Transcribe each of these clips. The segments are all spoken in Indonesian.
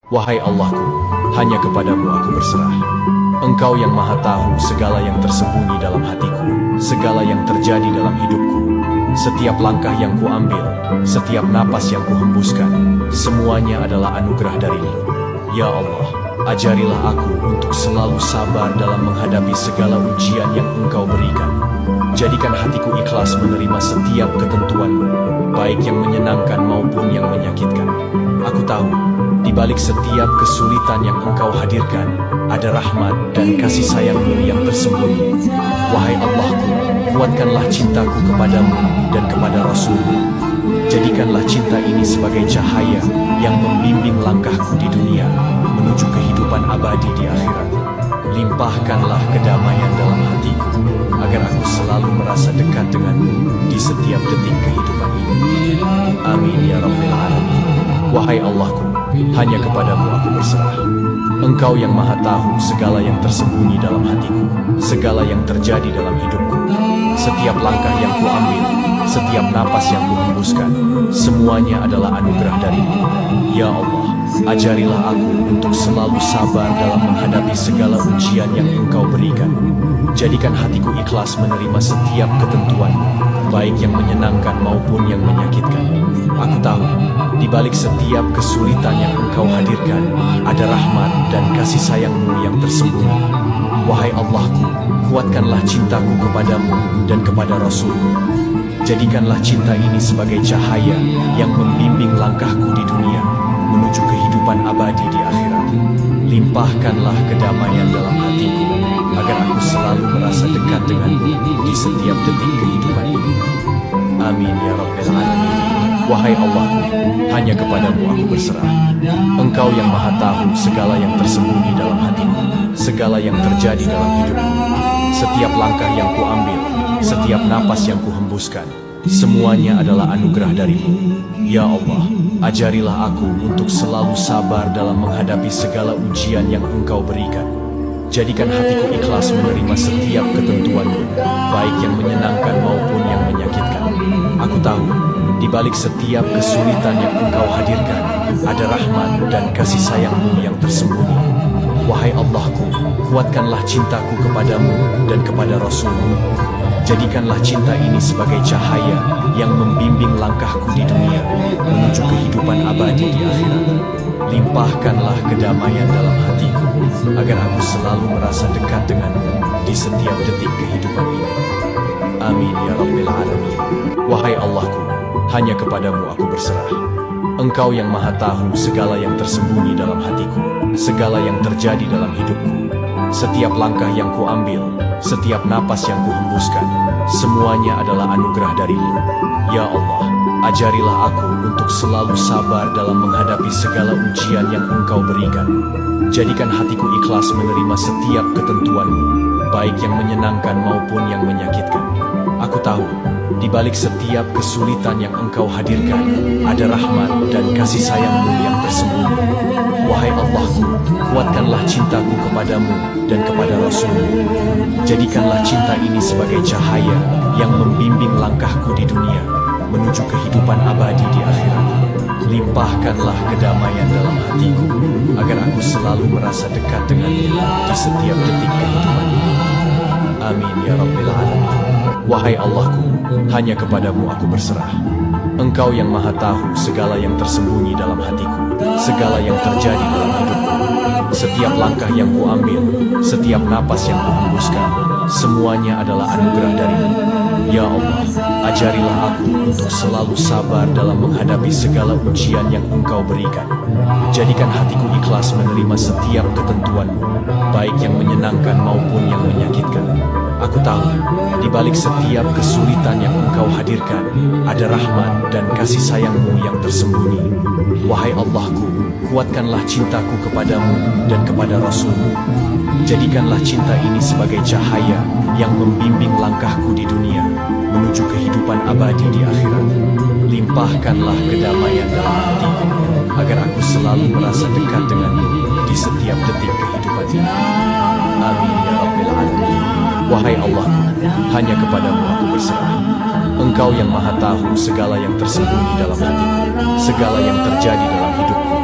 Wahai Allahku, hanya kepadamu aku berserah. Engkau yang maha tahu segala yang tersembunyi dalam hatiku, segala yang terjadi dalam hidupku. Setiap langkah yang kuambil, setiap napas yang kuhembuskan, semuanya adalah anugerah darimu. Ya Allah, ajarilah aku untuk selalu sabar dalam menghadapi segala ujian yang Engkau berikan. Jadikan hatiku ikhlas menerima setiap ketentuanmu, baik yang menyenangkan maupun yang menyakitkan. Aku tahu, di balik setiap kesulitan yang Engkau hadirkan, ada rahmat dan kasih sayang-Mu yang tersembunyi. Wahai Allahku, kuatkanlah cintaku kepadamu dan kepada Rasul-Mu. Jadikanlah cinta ini sebagai cahaya yang membimbing langkahku di dunia menuju kehidupan abadi di akhirat. Limpahkanlah kedamaian dalam hatiku, agar aku selalu merasa dekat denganmu di setiap detik kehidupan ini. Amin ya Rabbal Alamin. Wahai Allahku, hanya kepadamu aku berserah. Engkau yang maha tahu segala yang tersembunyi dalam hatiku, segala yang terjadi dalam hidupku. Setiap langkah yang kuambil, setiap napas yang kuhembuskan, semuanya adalah anugerah darimu. Ya Allah, ajarilah aku untuk selalu sabar dalam menghadapi segala ujian yang Engkau berikan. Jadikan hatiku ikhlas menerima setiap ketentuanmu, baik yang menyenangkan maupun yang menyakitkan. Aku tahu, di balik setiap kesulitan yang Engkau hadirkan, ada rahmat dan kasih sayang-Mu yang tersembunyi. Wahai Allahku, kuatkanlah cintaku kepadamu dan kepada Rasul-Mu. Jadikanlah cinta ini sebagai cahaya yang membimbing langkahku di dunia menuju kehidupan abadi di akhirat. Limpahkanlah kedamaian dalam hatiku, agar aku selalu merasa dekat denganmu di setiap detik kehidupan ini. Amin ya Rabbal Alamin. Wahai Allahku, hanya kepadamu aku berserah. Engkau yang maha tahu segala yang tersembunyi dalam hatiku, segala yang terjadi dalam hidupku. Setiap langkah yang kuambil, setiap napas yang kuhembuskan, semuanya adalah anugerah darimu. Ya Allah, ajarilah aku untuk selalu sabar dalam menghadapi segala ujian yang Engkau berikan. Jadikan hatiku ikhlas menerima setiap ketentuanmu, baik yang menyenangkan maupun yang menyakitkan. Aku tahu, di balik setiap kesulitan yang Engkau hadirkan, ada rahmat dan kasih sayang-Mu yang tersembunyi. Wahai Allahku, kuatkanlah cintaku kepadamu dan kepada Rasul-Mu. Jadikanlah cinta ini sebagai cahaya yang membimbing langkahku di dunia menuju kehidupan abadi di akhirat. Limpahkanlah kedamaian dalam hatiku, agar aku selalu merasa dekat denganmu di setiap detik kehidupan ini. Amin ya Rabbal Alamin. Wahai Allahku, hanya kepadamu aku berserah. Engkau yang maha tahu segala yang tersembunyi dalam hatiku, segala yang terjadi dalam hidupku. Setiap langkah yang kuambil, setiap napas yang kuhembuskan, semuanya adalah anugerah darimu. Ya Allah, ajarilah aku untuk selalu sabar dalam menghadapi segala ujian yang Engkau berikan. Jadikan hatiku ikhlas menerima setiap ketentuanmu, baik yang menyenangkan maupun yang menyakitkan. Aku tahu, di balik setiap kesulitan yang Engkau hadirkan, ada rahmat dan kasih sayang-Mu yang tersembunyi. Wahai Allahku, kuatkanlah cintaku kepadamu dan kepada Rasul-Mu. Jadikanlah cinta ini sebagai cahaya yang membimbing langkahku di dunia menuju kehidupan abadi di akhirat. Limpahkanlah kedamaian dalam hatiku, agar aku selalu merasa dekat denganmu di setiap detik kehidupan ini. Amin ya Rabbal Alamin. Wahai Allahku, hanya kepadamu aku berserah. Engkau yang maha tahu segala yang tersembunyi dalam hatiku, segala yang terjadi dalam hidupku. Setiap langkah yang kuambil, setiap napas yang kuhembuskan, semuanya adalah anugerah darimu. Ya Allah, ajarilah aku untuk selalu sabar dalam menghadapi segala ujian yang Engkau berikan. Jadikan hatiku ikhlas menerima setiap ketentuanmu, baik yang menyenangkan maupun yang menyakitkan. Aku tahu, di balik setiap kesulitan yang Engkau hadirkan, ada rahmat dan kasih sayang-Mu yang tersembunyi. Wahai Allahku, kuatkanlah cintaku kepadamu dan kepada Rasul-Mu. Jadikanlah cinta ini sebagai cahaya yang membimbing langkahku di dunia menuju kehidupan abadi di akhirat. Limpahkanlah kedamaian dalam hatiku, agar aku selalu merasa dekat denganmu di setiap detik kehidupan ini. Amin ya Rabbal Alamin. Wahai Allahku, hanya kepadamu aku berserah. Engkau yang maha tahu segala yang tersembunyi dalam hatiku, segala yang terjadi dalam hidupku.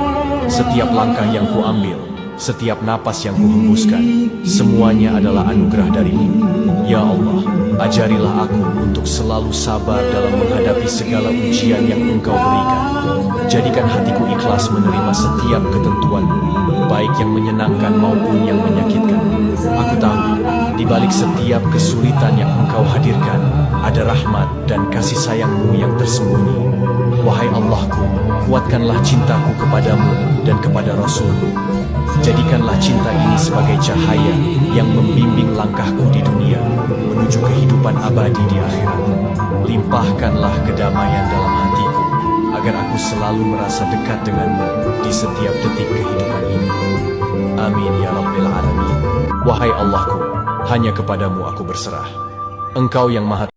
Setiap langkah yang kuambil, setiap napas yang kuhembuskan, semuanya adalah anugerah darimu. Ya Allah, ajarilah aku untuk selalu sabar dalam menghadapi segala ujian yang Engkau berikan. Jadikan hatiku ikhlas menerima setiap ketentuan-Mu, baik yang menyenangkan maupun yang menyakitkan. Aku tahu, di balik setiap kesulitan yang Engkau hadirkan, ada rahmat dan kasih sayang-Mu yang tersembunyi. Wahai Allahku, kuatkanlah cintaku kepadamu dan kepada Rasul-Mu. Jadikanlah cinta ini sebagai cahaya yang membimbing langkahku di dunia menuju kehidupan abadi di akhirat. Limpahkanlah kedamaian dalam hatiku agar aku selalu merasa dekat denganmu di setiap detik kehidupan ini. Amin ya Rabbil Alamin. Wahai Allahku, hanya kepadamu aku berserah. Engkau yang Maha